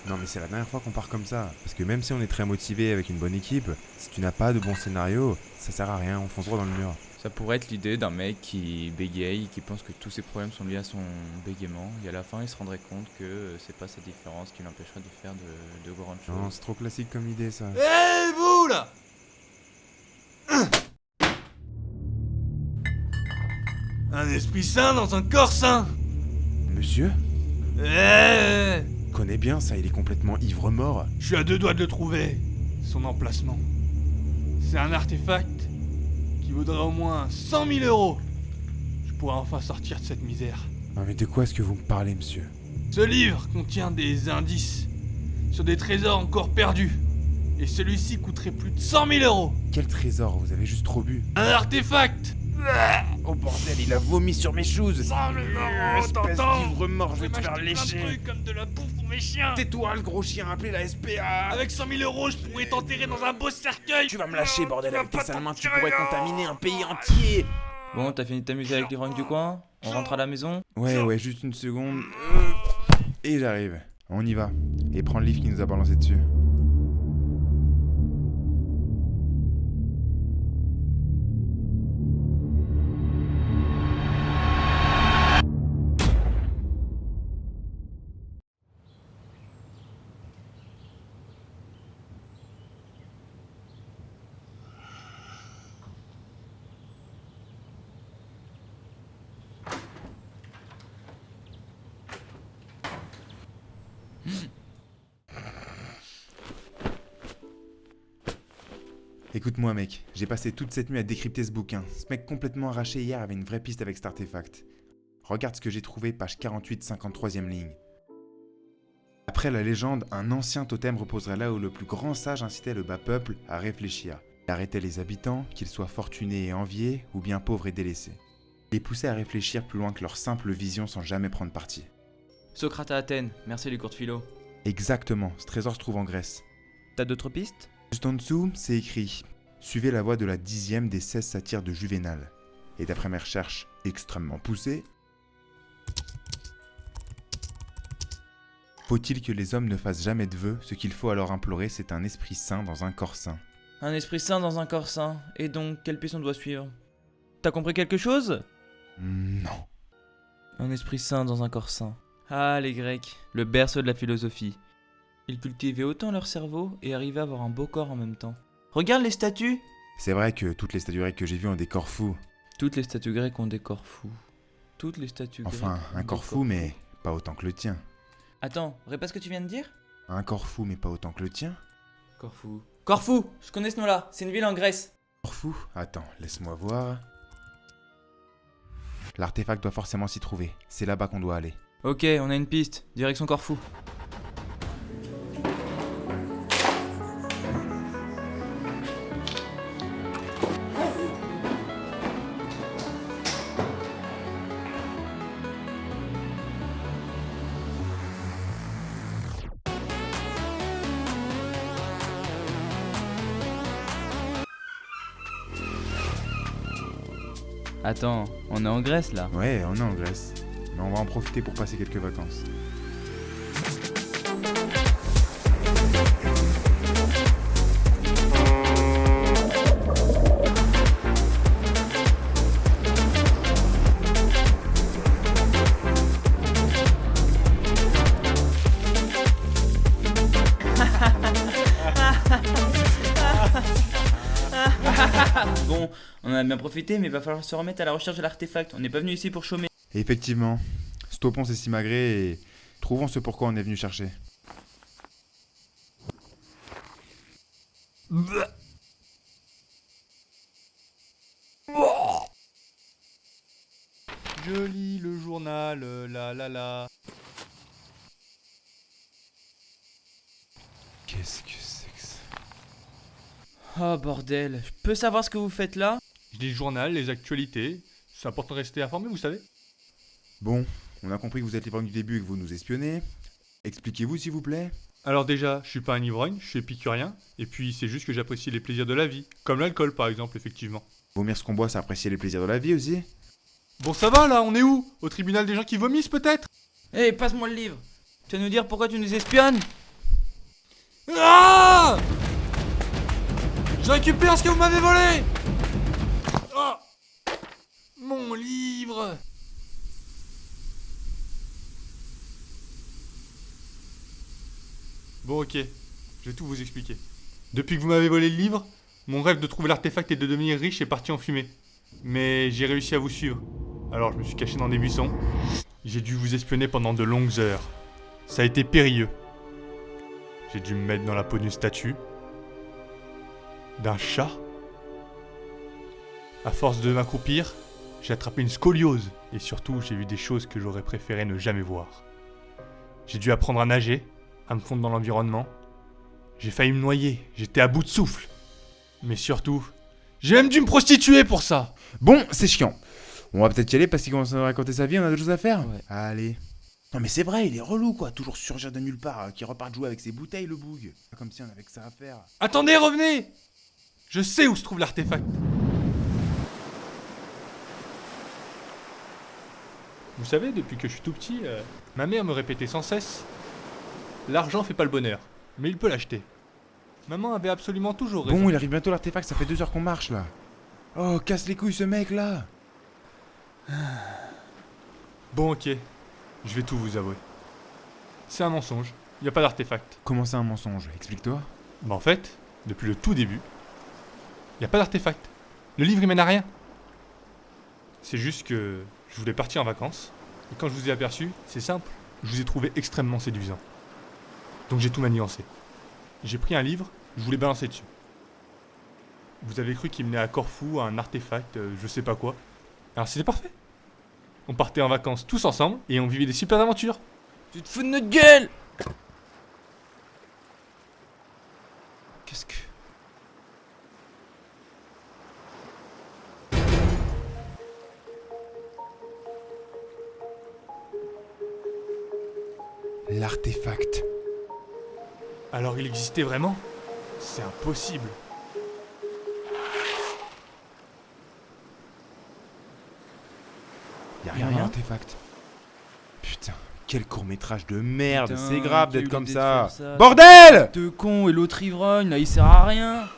Non mais c'est la dernière fois qu'on part comme ça. Parce que même si on est très motivé avec une bonne équipe, si tu n'as pas de bon scénario, ça sert à rien, on fonce droit dans le mur. Ça pourrait être l'idée d'un mec qui bégaye, qui pense que tous ses problèmes sont liés à son bégaiement, et à la fin il se rendrait compte que c'est pas sa différence qui l'empêcherait de faire de grandes Non, choses. c'est trop classique comme idée ça. Eh vous là! Un esprit sain dans un corps sain! Monsieur Eh! connais bien ça, il est complètement ivre-mort. Je suis à 2 doigts de le trouver. Son emplacement. C'est un artefact qui vaudrait au moins 100 000 euros. Je pourrais enfin sortir de cette misère. Non mais de quoi est-ce que vous me parlez, monsieur? Ce livre contient des indices sur des trésors encore perdus. Et celui-ci coûterait plus de 100 000 euros. Quel trésor, vous avez juste trop bu. Un artefact! Oh bordel, il a vomi sur mes shoes. 100 000 euros, Espèce t'entends? d'ivre-mort, je vais te faire m'acheter plein de lécher. trucs comme de la bouffe pour mes chiens. Tais-toi, le gros chien, appelez la SPA. Avec 100 000 euros, je pourrais t'enterrer dans un beau cercueil. Tu vas me lâcher, bordel, avec tes pas sales mains, tu t'en pourrais tirer, contaminer un pays entier. Bon, t'as fini de t'amuser avec l'ivrognes du coin? On rentre à la maison? Ouais, juste une seconde. Et j'arrive. On y va. Et prends le livre qui nous a balancé dessus. Écoute-moi mec, j'ai passé toute cette nuit à décrypter ce bouquin. Ce mec complètement arraché hier avait une vraie piste avec cet artefact. Regarde ce que j'ai trouvé, page 48, 53e ligne. Après la légende, un ancien totem reposerait là où le plus grand sage incitait le bas peuple à réfléchir. Il arrêtait les habitants, qu'ils soient fortunés et enviés, ou bien pauvres et délaissés. Il les poussait à réfléchir plus loin que leur simple vision sans jamais prendre parti. Socrate à Athènes, merci les cours de philo. Exactement, ce trésor se trouve en Grèce. T'as d'autres pistes? Juste en dessous, c'est écrit « Suivez la voie de la 10e des 16 satires de Juvénal ». Et d'après mes recherches extrêmement poussées, faut-il que les hommes ne fassent jamais de vœux, ce qu'il faut alors implorer, c'est un esprit sain dans un corps sain. Un esprit sain dans un corps sain, et donc quelle piste on doit suivre? T'as compris quelque chose? Non. Un esprit sain dans un corps sain. Ah, les Grecs, le berceau de la philosophie. Ils cultivaient autant leur cerveau et arrivaient à avoir un beau corps en même temps. Regarde les statues! C'est vrai que toutes les statues grecques que j'ai vues ont des corps fous. Toutes les statues grecques ont des corps fous. Toutes les statues Enfin, grecques ont un des corps fou, mais pas autant que le tien. Attends, répète ce que tu viens de dire? Un corps fou, mais pas autant que le tien. Corfou. Corfou! Je connais ce nom-là, c'est une ville en Grèce. Corps fou? Attends, laisse-moi voir. L'artefact doit forcément s'y trouver. C'est là-bas qu'on doit aller. Ok, on a une piste. Direction Corfou. Attends, on est en Grèce là. Ouais, on est en Grèce. Mais on va en profiter pour passer quelques vacances. Bon, on en a bien profité, mais il va falloir se remettre à la recherche de l'artefact. On n'est pas venu ici pour chômer. Et effectivement, stoppons ces simagrées et trouvons ce pourquoi on est venu chercher. Je lis le journal, la. Qu'est-ce que c'est que ça? Oh bordel, je peux savoir ce que vous faites là? Je lis le journal, les actualités. C'est important de rester informé, vous savez. Bon, on a compris que vous êtes l'ivrogne du début et que vous nous espionnez. Expliquez-vous s'il vous plaît. Alors déjà, je suis pas un ivrogne, je suis épicurien. Et puis c'est juste que j'apprécie les plaisirs de la vie. Comme l'alcool par exemple, effectivement. Vomir ce qu'on boit, c'est apprécier les plaisirs de la vie aussi. Bon ça va là, on est où? Au tribunal des gens qui vomissent peut-être? Hé, passe-moi le livre. Tu vas nous dire pourquoi tu nous espionnes? Ah! Je récupère ce que vous m'avez volé! Ah! Mon livre! Bon, ok, je vais tout vous expliquer. Depuis que vous m'avez volé le livre, mon rêve de trouver l'artefact et de devenir riche est parti en fumée. Mais j'ai réussi à vous suivre. Alors je me suis caché dans des buissons. J'ai dû vous espionner pendant de longues heures. Ça a été périlleux. J'ai dû me mettre dans la peau d'une statue. D'un chat. À force de m'accroupir, j'ai attrapé une scoliose. Et surtout, j'ai vu des choses que j'aurais préféré ne jamais voir. J'ai dû apprendre à nager, à me fondre dans l'environnement. J'ai failli me noyer, j'étais à bout de souffle. Mais surtout, j'ai même dû me prostituer pour ça. Bon, c'est chiant. On va peut-être y aller parce qu'il commence à raconter sa vie, on a d'autres choses à faire. Ouais. Allez. Non mais c'est vrai, il est relou quoi, toujours surgir de nulle part, qui repart jouer avec ses bouteilles le boug. Comme si on avait que ça à faire. Attendez, revenez! Je sais où se trouve l'artefact. Vous savez, depuis que je suis tout petit, ma mère me répétait sans cesse: l'argent fait pas le bonheur, mais il peut l'acheter. Maman avait absolument toujours raison. Bon, il arrive bientôt l'artefact, ça fait 2 heures qu'on marche là. Oh, casse les couilles ce mec là. Bon, ok, je vais tout vous avouer. C'est un mensonge, il n'y a pas d'artefact. Comment c'est un mensonge? Explique-toi. Bah en fait, depuis le tout début, il n'y a pas d'artefact. Le livre il mène à rien. C'est juste que je voulais partir en vacances, et quand je vous ai aperçu, c'est simple, je vous ai trouvé extrêmement séduisant. Donc j'ai tout manigancé. J'ai pris un livre, je voulais balancer dessus. Vous avez cru qu'il menait à Corfou, à un artefact, je sais pas quoi. Alors c'était parfait. On partait en vacances tous ensemble, et on vivait des super aventures. Tu te fous de notre gueule! Qu'est-ce que... L'artefact. Alors il existait vraiment? C'est impossible. Y'a Y'a rien dans rien l'artefact. Putain, quel court-métrage de merde, Putain, c'est grave quelle d'être comme idée de ça. faire ça. Bordel! De con et l'autre ivrogne là il sert à rien.